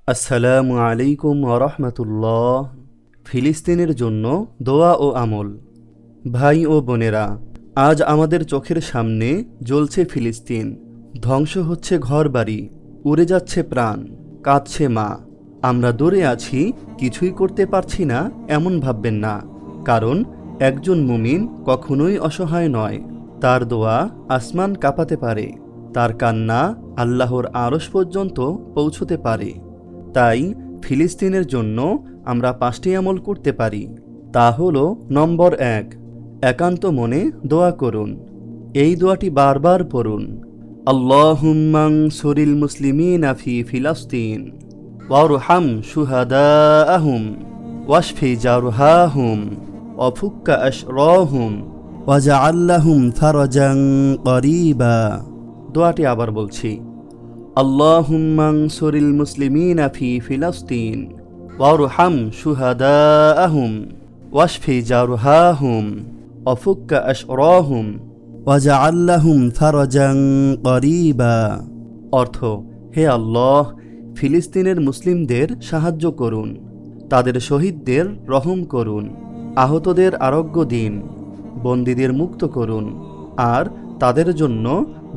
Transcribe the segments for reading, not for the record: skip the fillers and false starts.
আসসালামু আলাইকুম ওয়া রাহমাতুল্লাহ। ফিলিস্তিনের জন্য দোয়া ও আমল। ভাই ও বোনেরা, আজ আমাদের চোখের সামনে জ্বলছে ফিলিস্তিন, ধ্বংস হচ্ছে ঘরবাড়ি, উড়ে যাচ্ছে প্রাণ, কাঁদছে মা। আমরা দূরে আছি, কিছুই করতে পারছি না এমন ভাববেন না, কারণ একজন মুমিন কখনোই অসহায় নয়। তার দোয়া আসমান কাঁপাতে পারে, তার কান্না আল্লাহর আরশ পর্যন্ত পৌঁছতে পারে। তাই ফিলিস্তিনের জন্য আমরা 5টি আমল করতে পারি। তা হলো, নম্বর 1, একান্ত মনে দোয়া করুন। এই দোয়াটি বারবার পড়ুন। আল্লাহুম্মা আনসুরিল মুসলিমিনা ফি ফিলাস্তিন ওয়ারহাম শুহাদাআহুম ওয়াশফি জারহাহুম ওয়াফুক্কা আশরাহুম ওয়াজআল লাহুম ফারাজান করিবা। দোয়াটি আবার বলছি। আল্লাহুম্মা আনসুরিল মুসলিমিনা ফি ফিলাস্তিন ওয়ারহাম শুহাদাআহুম ওয়াশফি জারহাহুম ওয়াফুক্কা আশরাহুম ওয়াজআল লাহুম ফারাজান করিবা। অর্থ: হে আল্লাহ, ফিলিস্তিনের মুসলিমদের সাহায্য করুন, তাদের শহীদদের রহম করুন, আহতদের আরোগ্য দিন, বন্দীদের মুক্ত করুন, আর তাদের জন্য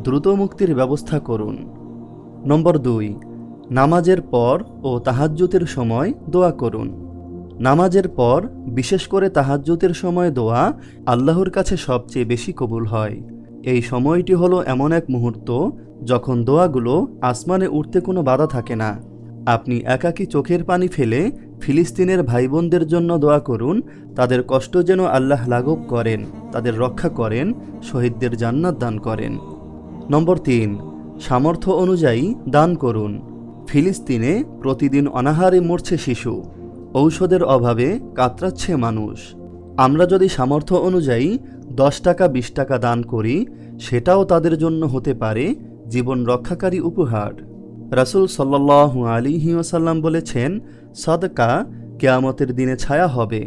দ্রুত মুক্তির ব্যবস্থা করুন। নম্বর 2, নামাজের পর ও তাহাজ্জুদের সময় দোয়া করুন। নামাজের পর, বিশেষ করে তাহাজ্জুদের সময় দোয়া আল্লাহর কাছে সবচেয়ে বেশি কবুল হয়। এই সময়টি হলো এমন এক মুহূর্ত যখন দোয়াগুলো আসমানে উঠতে কোনো বাধা থাকে না। আপনি একাকী চোখের পানি ফেলে ফিলিস্তিনের ভাই বোনদের জন্য দোয়া করুন, তাদের কষ্ট যেন আল্লাহ লাঘব করেন, তাদের রক্ষা করেন, শহীদদের জান্নাত দান করেন। নম্বর 3, সামর্থ্য অনুযায়ী দান করুন। ফিলিস্তিনে প্রতিদিন অনাহারে মরছে শিশু, ঔষধের অভাবে কাতরাচ্ছে মানুষ। আমরা যদি সামর্থ্য অনুযায়ী 10 টাকা 20 টাকা দান করি, সেটাও তাদের জন্য হতে পারে জীবন রক্ষাকারী উপহার। রাসূল সাল্লাল্লাহু আলাইহি ওয়াসাল্লাম বলেছেন, সাদকা কিয়ামতের দিনে ছায়া হবে।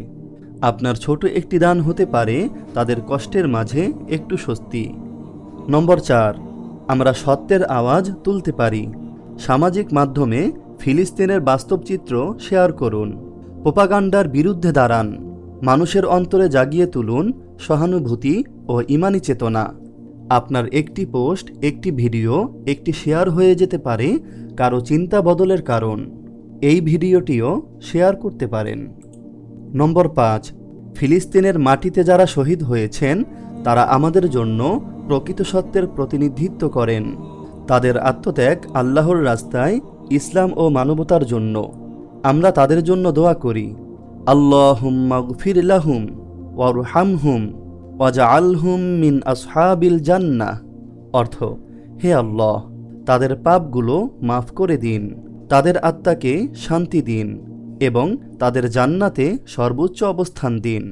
আপনার ছোট একটি দান হতে পারে তাদের কষ্টের মাঝে একটু স্বস্তি। নম্বর 4, আমরা সত্যের আওয়াজ তুলতে পারি। সামাজিক মাধ্যমে ফিলিস্তিনের বাস্তব চিত্র শেয়ার করুন। প্রোপাগান্ডার বিরুদ্ধে দাঁড়ান। মানুষের অন্তরে জাগিয়ে তুলুন সহানুভূতি ও ঈমানি চেতনা। আপনার একটি পোস্ট, একটি ভিডিও, একটি শেয়ার হয়ে যেতে পারে কারো চিন্তা বদলের কারণ। এই ভিডিওটিও শেয়ার করতে পারেন। নম্বর 5, ফিলিস্তিনের মাটিতে যারা শহীদ হয়েছেন তারা আমাদের জন্য প্রকৃত সত্যের প্রতিনিধিত্ব করেন। তাদের আত্মত্যাগ আল্লাহর রাস্তায়, ইসলাম ও মানবতার জন্য। আমরা তাদের জন্য দোয়া করি। আল্লাহুম্মা গফির লাহুম ওয়ারহামহুম ওয়াজআলহুম মিন আসহাবিল জান্নাহ। অর্থ: হে আল্লাহ, তাদের পাপগুলো মাফ করে দিন, তাদের আত্মাকে শান্তি দিন এবং তাদের জান্নাতে সর্বোচ্চ অবস্থান দিন।